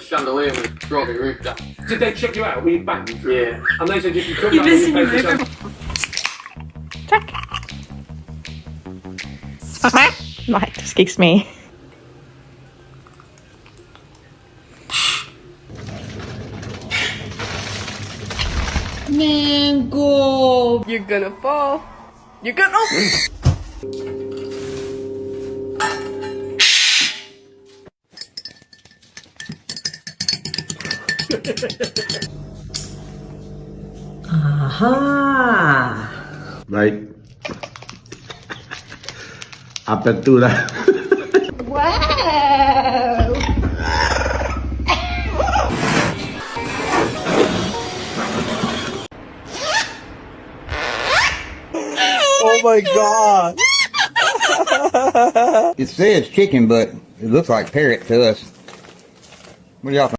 chandelier was brought the roof down. Did they check you out? Were you back? Yeah. And they said if you come You're down, you missing pay your for river. Check. Right, excuse me. Mango. You're gonna fall. You're gonna. Aha. Baik. Apa tuh lah? Wow. Oh my god. It says chicken, but it looks like parrot to us. What do y'all think?